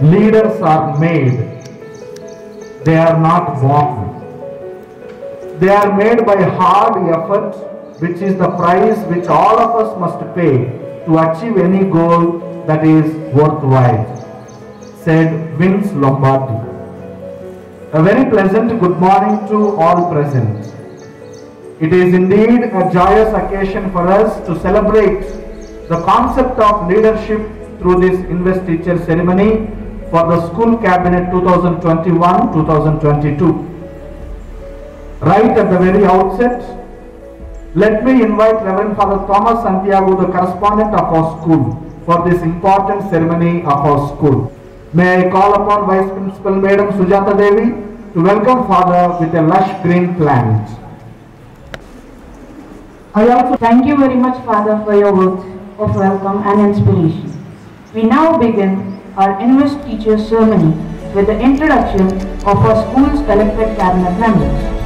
Leaders are made, they are not born. They are made by hard effort, which is the price which all of us must pay to achieve any goal that is worthwhile, said Vince Lombardi. A very pleasant good morning to all present. It is indeed a joyous occasion for us to celebrate the concept of leadership through this investiture ceremony for the School Cabinet 2021-2022. Right at the very outset, let me invite Reverend Father Thomas Santiago, the correspondent of our school, for this important ceremony of our school. May I call upon Vice Principal Madam Sujata Devi to welcome Father with a lush green plant. I also thank you very much, Father, for your words of welcome and inspiration. We now begin our Invest Teachers ceremony with the introduction of our school's elected cabinet members.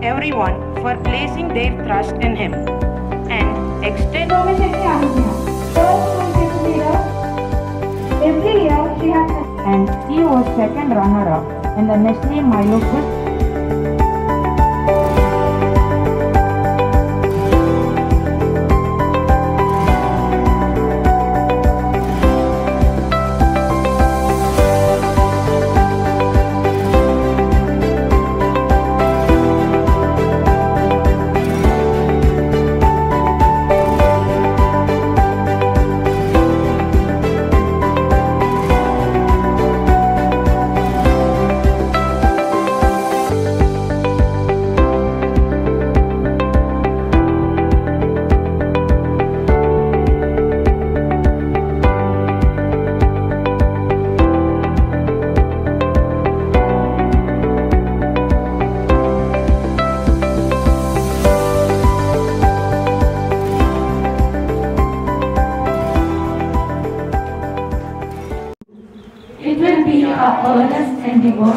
Everyone for placing their trust in him and extend Every year she has And he was second runner-up in the Nestle Milo Quiz. It will be our earnest endeavor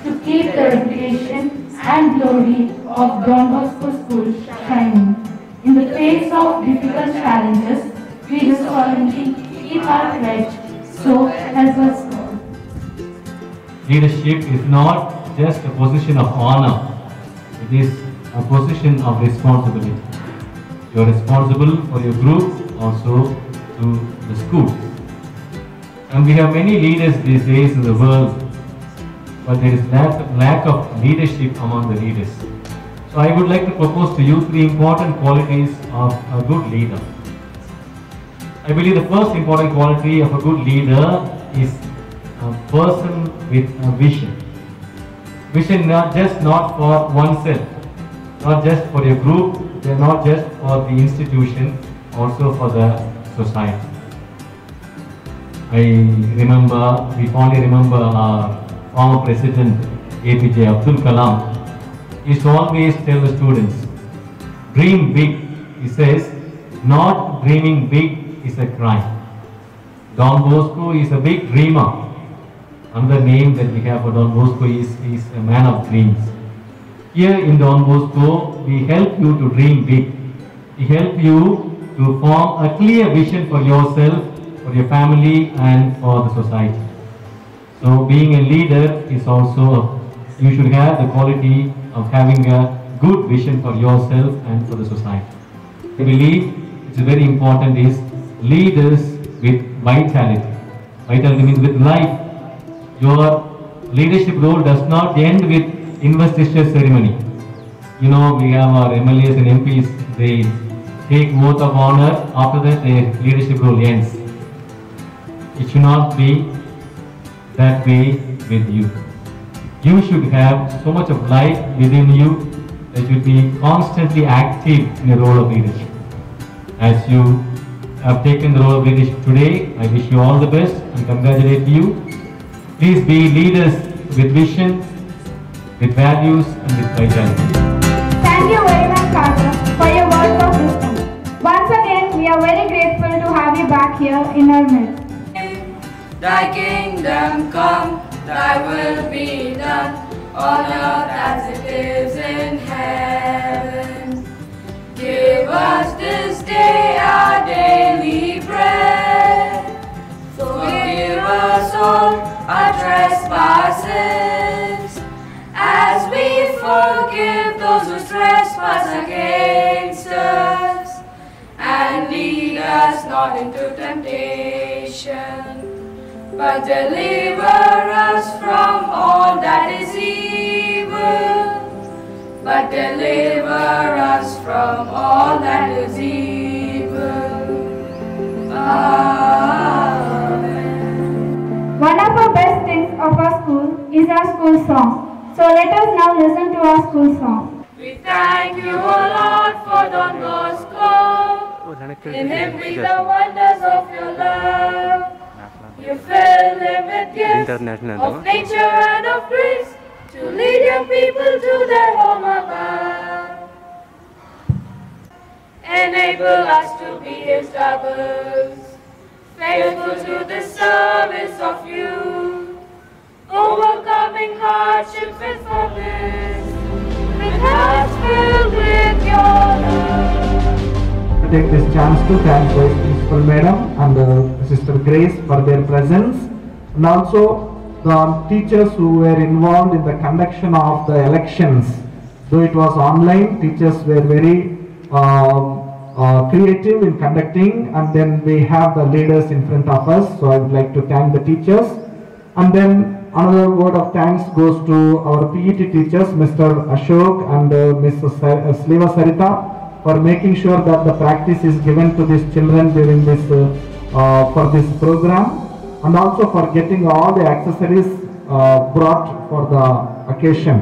to keep the reputation and glory of Don Bosco School shining. In the face of difficult challenges, we resolutely keep our pledge. So help us God. Leadership is not just a position of honor, it is a position of responsibility. You are responsible for your group, also to the school. And we have many leaders these days in the world, but there is lack of leadership among the leaders. So I would like to propose to you 3 important qualities of a good leader. I believe the first important quality of a good leader is a person with a vision. Vision not for oneself, not just for your group, not just for the institution, also for the society. We fondly remember our former president APJ Abdul Kalam. He used to always tell the students, dream big. He says, not dreaming big is a crime. Don Bosco is a big dreamer. Another name that we have for Don Bosco is a man of dreams. Here in Don Bosco, we help you to dream big. We help you to form a clear vision for yourself, for your family and for the society. So being a leader is also a you should have the quality of having a good vision for yourself and for the society. I believe it's very important is leaders with vitality. Vitality means with life. Your leadership role does not end with investiture ceremony. You know, we have our MLAs and MPs, they take oath of honor, after that their leadership role ends. It should not be that way with you. You should have so much of life within you that you should be constantly active in the role of leadership. As you have taken the role of leadership today, I wish you all the best and congratulate you. Please be leaders with vision, with values and with vitality. Thank you very much, Father, for your words of wisdom. Once again, we are very grateful to have you back here in our midst. Thy kingdom come, thy will be done, on earth as it is in heaven. Give us this day our daily bread. Forgive us all our trespasses, as we forgive those who trespass against us. And lead us not into temptation, but deliver us from all that is evil. But deliver us from all that is evil. Amen. One of the best things of our school is our school song. So let us now listen to our school song. We thank you, O Lord, for Don Bosco. In him be the wonders of your love. You fill him with gifts of nature and of grace, to lead your people to their home above. Enable us to be his doubles, faithful to the service of you, overcoming hardship with firmness, with hearts filled with your love. Take this chance to thank Vice Principal Madam and Sister Grace for their presence, and also the teachers who were involved in the conduction of the elections. Though it was online, teachers were very creative in conducting, and then we have the leaders in front of us, so I would like to thank the teachers. And then another word of thanks goes to our PET teachers, Mr. Ashok and Mrs. Sleva Sarita, for making sure that the practice is given to these children during this for this program, and also for getting all the accessories brought for the occasion.